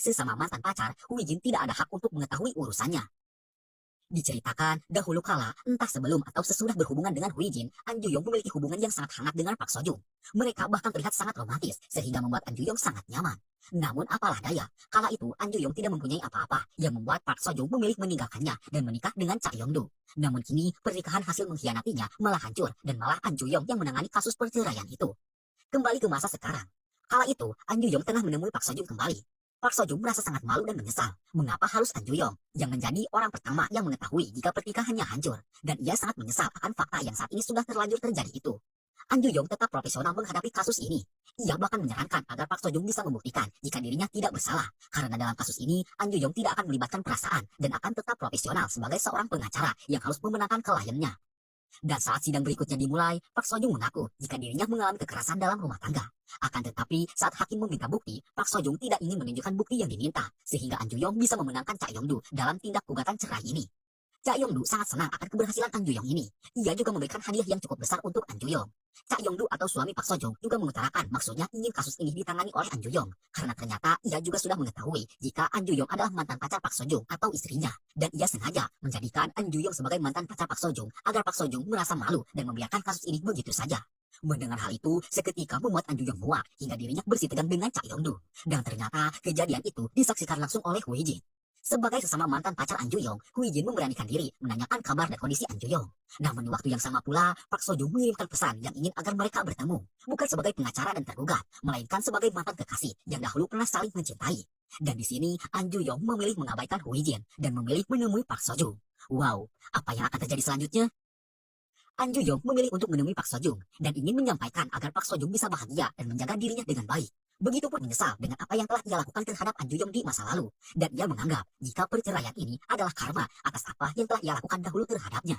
Sesama mantan pacar, Hui Jin tidak ada hak untuk mengetahui urusannya. Diceritakan, dahulu kala, entah sebelum atau sesudah berhubungan dengan Hui Jin, An Ju Yong memiliki hubungan yang sangat hangat dengan Park Seo Joong. Mereka bahkan terlihat sangat romantis, sehingga membuat An Ju Yong sangat nyaman. Namun apalah daya, kala itu An Ju Yong tidak mempunyai apa-apa, yang membuat Park Seo Joong memilih meninggalkannya dan menikah dengan Cha Yong Do. Namun kini, pernikahan hasil mengkhianatinya malah hancur, dan malah An Ju Yong yang menangani kasus perceraian itu. Kembali ke masa sekarang. Kala itu, An Ju Yong tengah menemui Park Seo Joong kembali. Park Seo Joong merasa sangat malu dan menyesal. Mengapa harus An Ju Yong yang menjadi orang pertama yang mengetahui jika pernikahannya hancur, dan ia sangat menyesal akan fakta yang saat ini sudah terlanjur terjadi itu. An Ju Yong tetap profesional menghadapi kasus ini. Ia bahkan menyarankan agar Park Seo Joong bisa membuktikan jika dirinya tidak bersalah, karena dalam kasus ini An Ju Yong tidak akan melibatkan perasaan dan akan tetap profesional sebagai seorang pengacara yang harus memenangkan kliennya. Dan saat sidang berikutnya dimulai, Park Seo Joong mengaku jika dirinya mengalami kekerasan dalam rumah tangga. Akan tetapi, saat hakim meminta bukti, Park Seo Joong tidak ingin menunjukkan bukti yang diminta, sehingga An Ju Yong bisa memenangkan Cha Yong Do dalam tindak gugatan cerai ini. Cha Yong Do sangat senang akan keberhasilan An Ju Yong ini. Ia juga memberikan hadiah yang cukup besar untuk An Ju Yong. Cha Yong Do atau suami Park Seo Joong juga mengutarakan maksudnya ingin kasus ini ditangani oleh An Ju Yong, karena ternyata ia juga sudah mengetahui jika An Ju Yong adalah mantan pacar Park Seo Joong atau istrinya, dan ia sengaja menjadikan An Ju Yong sebagai mantan pacar Park Seo Joong agar Park Seo Joong merasa malu dan membiarkan kasus ini begitu saja. Mendengar hal itu, seketika membuat An Ju Yong muak hingga dirinya bersih tegang dengan Cha Yong Do. Dan ternyata kejadian itu disaksikan langsung oleh Hui Jin. Sebagai sesama mantan pacar An Ju Yong, Hui Jin memberanikan diri menanyakan kabar dan kondisi An Ju Yong. Namun di waktu yang sama pula, Park Seo Joong mengirimkan pesan yang ingin agar mereka bertemu, bukan sebagai pengacara dan tergugat, melainkan sebagai mantan kekasih yang dahulu pernah saling mencintai. Dan di sini, An Ju Yong memilih mengabaikan Hui Jin dan memilih menemui Park Seo Joong. Wow, apa yang akan terjadi selanjutnya? An Ju Yong memilih untuk menemui Park Seo Joong dan ingin menyampaikan agar Park Seo Joong bisa bahagia dan menjaga dirinya dengan baik. Begitupun menyesal dengan apa yang telah ia lakukan terhadap An Ju Yong di masa lalu, dan ia menganggap jika perceraian ini adalah karma atas apa yang telah ia lakukan dahulu terhadapnya.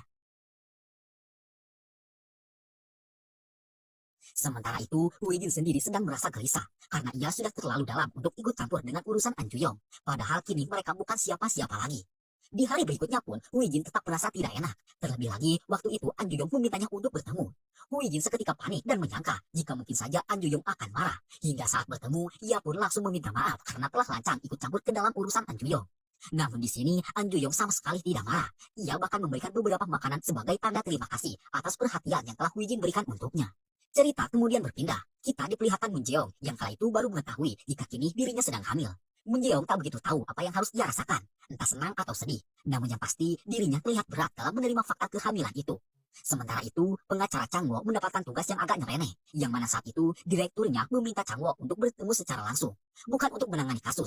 Sementara itu, Hui Jin sendiri sedang merasa gelisah karena ia sudah terlalu dalam untuk ikut campur dengan urusan An Ju Yong. Padahal kini mereka bukan siapa-siapa lagi. Di hari berikutnya pun, Hui Jin tetap merasa tidak enak. Terlebih lagi, waktu itu An Ju Yong memintanya untuk bertemu. Hui Jin seketika panik dan menyangka jika mungkin saja An Ju Yong akan marah. Hingga saat bertemu, ia pun langsung meminta maaf karena telah lancang ikut campur ke dalam urusan An Ju Yong. Namun di sini, An Ju Yong sama sekali tidak marah. Ia bahkan memberikan beberapa makanan sebagai tanda terima kasih atas perhatian yang telah Hui Jin berikan untuknya. Cerita kemudian berpindah. Kita diperlihatkan Moon Jeong yang kala itu baru mengetahui jika kini dirinya sedang hamil. Moon Jeong tak begitu tahu apa yang harus ia rasakan, entah senang atau sedih. Namun yang pasti, dirinya terlihat berat dalam menerima fakta kehamilan itu. Sementara itu, pengacara Chang Wo mendapatkan tugas yang agak nyeleneh, yang mana saat itu direkturnya meminta Chang Wo untuk bertemu secara langsung. Bukan untuk menangani kasus,